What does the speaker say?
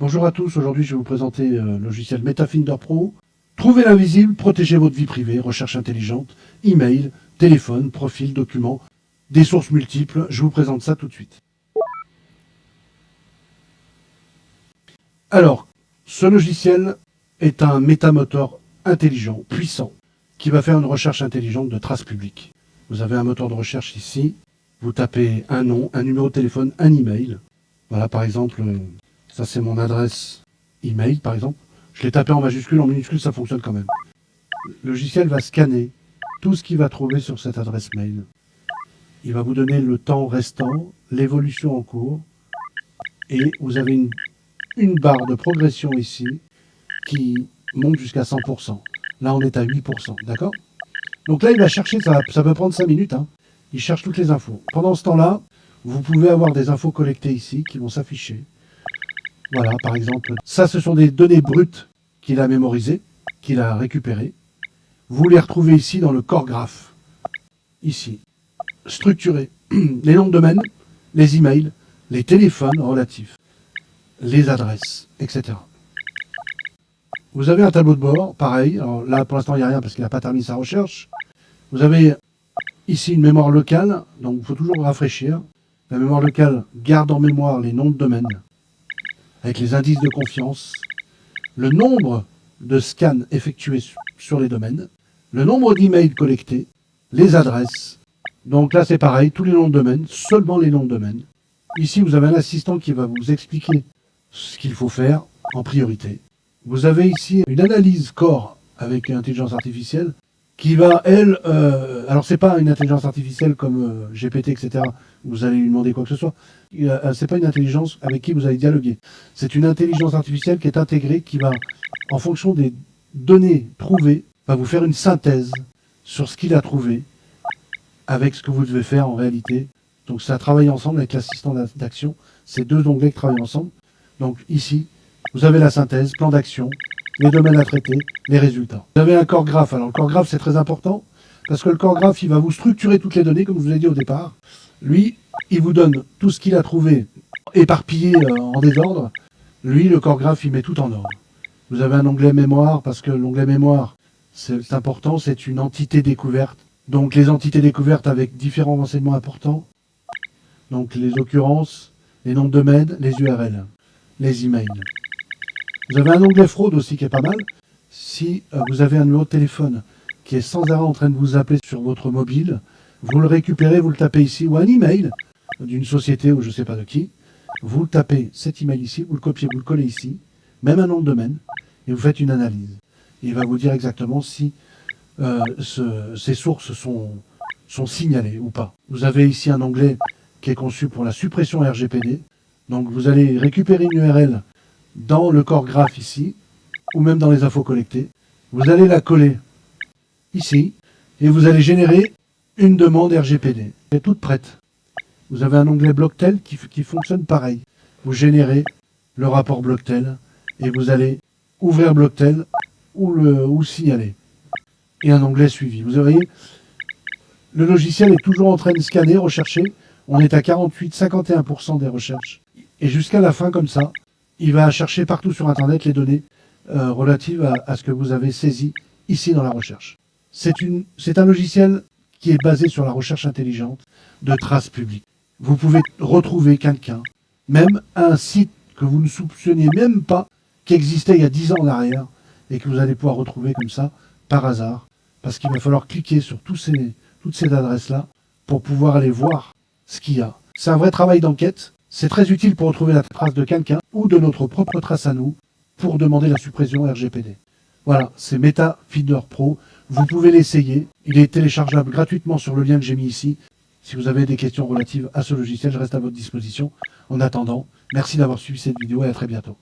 Bonjour à tous, aujourd'hui je vais vous présenter le logiciel MetaFinder Pro. Trouvez l'invisible, protégez votre vie privée, recherche intelligente, email, téléphone, profil, documents, des sources multiples. Je vous présente ça tout de suite. Alors, ce logiciel est un métamoteur intelligent, puissant, qui va faire une recherche intelligente de traces publiques. Vous avez un moteur de recherche ici, vous tapez un nom, un numéro de téléphone, un email. Voilà, par exemple, ça c'est mon adresse email, par exemple. Je l'ai tapé en majuscule, en minuscule, ça fonctionne quand même. Le logiciel va scanner tout ce qu'il va trouver sur cette adresse mail. Il va vous donner le temps restant, l'évolution en cours, et vous avez une barre de progression ici qui monte jusqu'à 100%. Là, on est à 8%, d'accord? Donc là, il va chercher, ça peut prendre 5 minutes, hein. Il cherche toutes les infos. Pendant ce temps-là, vous pouvez avoir des infos collectées ici qui vont s'afficher. Voilà, par exemple, ça, ce sont des données brutes qu'il a mémorisées, qu'il a récupérées. Vous les retrouvez ici dans le core graph. Ici. Structuré. Les noms de domaine, les emails, les téléphones relatifs, les adresses, etc. Vous avez un tableau de bord, pareil. Alors là, pour l'instant, il n'y a rien parce qu'il n'a pas terminé sa recherche. Vous avez ici une mémoire locale, donc il faut toujours rafraîchir. La mémoire locale garde en mémoire les noms de domaine, avec les indices de confiance, le nombre de scans effectués sur les domaines, le nombre d'emails collectés, les adresses. Donc là, c'est pareil, tous les noms de domaine, seulement les noms de domaine. Ici, vous avez un assistant qui va vous expliquer ce qu'il faut faire en priorité. Vous avez ici une analyse core avec une intelligence artificielle qui va, elle, alors c'est pas une intelligence artificielle comme GPT, etc., où vous allez lui demander quoi que ce soit. C'est pas une intelligence avec qui vous allez dialoguer. C'est une intelligence artificielle qui est intégrée, qui va, en fonction des données trouvées, va vous faire une synthèse sur ce qu'il a trouvé, avec ce que vous devez faire en réalité. Donc ça travaille ensemble avec l'assistant d'action. Ces deux onglets qui travaillent ensemble. Donc ici, vous avez la synthèse, plan d'action, les domaines à traiter, les résultats. Vous avez un core graph. Alors le core graph, c'est très important, parce que le core graph, il va vous structurer toutes les données, comme je vous l'ai dit au départ. Lui, il vous donne tout ce qu'il a trouvé éparpillé en désordre. Lui, le core graph, il met tout en ordre. Vous avez un onglet mémoire, parce que l'onglet mémoire, c'est important, c'est une entité découverte. Donc les entités découvertes avec différents renseignements importants. Donc les occurrences, les noms de domaine, les URL, les emails. Vous avez un onglet fraude aussi qui est pas mal. Si vous avez un numéro de téléphone qui est sans arrêt en train de vous appeler sur votre mobile, vous le récupérez, vous le tapez ici, ou un email d'une société ou je ne sais pas de qui, vous le tapez, cet email ici, vous le copiez, vous le collez ici, même un nom de domaine, et vous faites une analyse. Et il va vous dire exactement si ces sources sont signalées ou pas. Vous avez ici un onglet qui est conçu pour la suppression RGPD. Donc vous allez récupérer une URL dans le core graph ici, ou même dans les infos collectées. Vous allez la coller ici, et vous allez générer une demande RGPD. Elle est toute prête. Vous avez un onglet Blocktel qui fonctionne pareil. Vous générez le rapport Blocktel, et vous allez ouvrir Blocktel ou signaler. Et un onglet suivi. Vous voyez, le logiciel est toujours en train de scanner, rechercher. On est à 48-51% des recherches. Et jusqu'à la fin, comme ça, il va chercher partout sur Internet les données relatives à ce que vous avez saisi ici dans la recherche. C'est un logiciel qui est basé sur la recherche intelligente de traces publiques. Vous pouvez retrouver quelqu'un, même un site que vous ne soupçonniez même pas qui existait il y a 10 ans en arrière et que vous allez pouvoir retrouver comme ça, par hasard, parce qu'il va falloir cliquer sur toutes ces adresses-là pour pouvoir aller voir ce qu'il y a. C'est un vrai travail d'enquête. C'est très utile pour retrouver la trace de quelqu'un ou de notre propre trace à nous pour demander la suppression RGPD. Voilà, c'est MetaFinder Pro. Vous pouvez l'essayer. Il est téléchargeable gratuitement sur le lien que j'ai mis ici. Si vous avez des questions relatives à ce logiciel, je reste à votre disposition. En attendant, merci d'avoir suivi cette vidéo et à très bientôt.